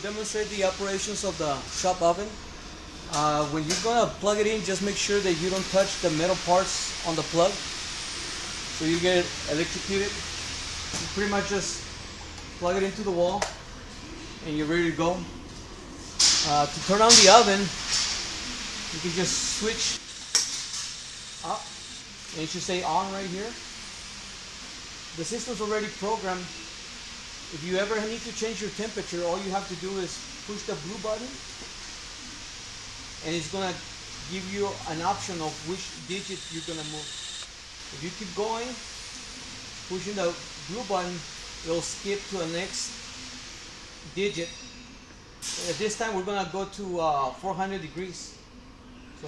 demonstrate the operations of the shop oven. When you're gonna plug it in, just make sure that you don't touch the metal parts on the plug, so you get electrocuted. You pretty much just plug it into the wall, and you're ready to go. To turn on the oven, you can just switch up, and it should say on right here. The system's already programmed. If you ever need to change your temperature, all you have to do is push the blue button, and it's gonna give you an option of which digit you're gonna move. If you keep going, pushing the blue button, it'll skip to the next digit. At this time, we're gonna go to 400 degrees. So,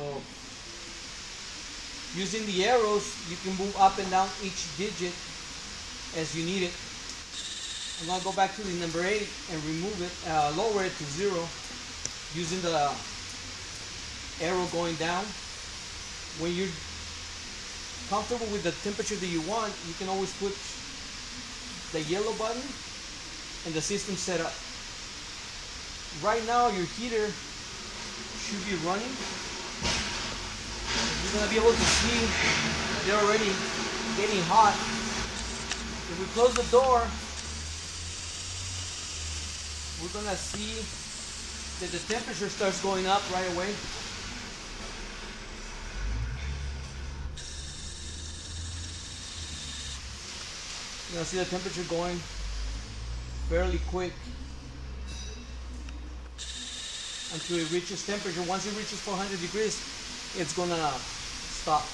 using the arrows, you can move up and down each digit as you need it. I'm gonna go back to the number 8 and remove it, lower it to 0, using the arrow going down. When you're comfortable with the temperature that you want, you can always put the yellow button and the system set up. Right now your heater should be running. You're gonna be able to see they're already getting hot. If we close the door, we're gonna see that the temperature starts going up right away. You're gonna see the temperature going fairly quick until it reaches temperature. Once it reaches 400 degrees, it's gonna stop.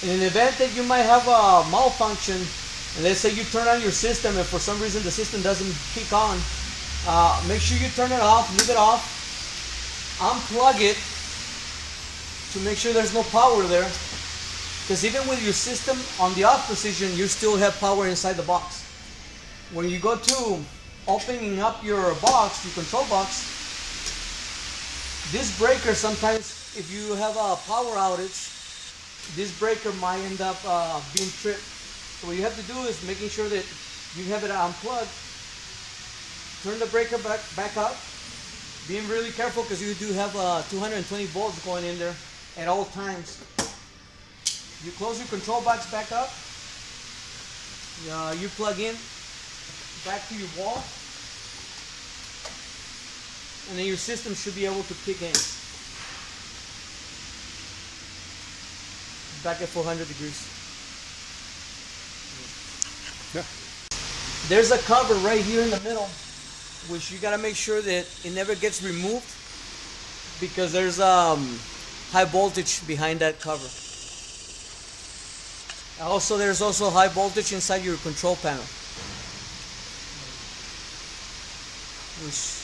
In an event that you might have a malfunction, and let's say you turn on your system and for some reason the system doesn't kick on, make sure you turn it off, leave it off, unplug it to make sure there's no power there, because even with your system on the off position, you still have power inside the box. When you go to opening up your box, your control box, this breaker sometimes, if you have a power outage, this breaker might end up being tripped. So what you have to do is making sure that you have it unplugged. Turn the breaker back up. Being really careful because you do have 220 volts going in there at all times. You close your control box back up. You plug in back to your wall, and then your system should be able to kick in. Back at 400 degrees. Yeah. There's a cover right here in the middle, which you gotta make sure that it never gets removed, because there's high voltage behind that cover. Also, there's also high voltage inside your control panel, which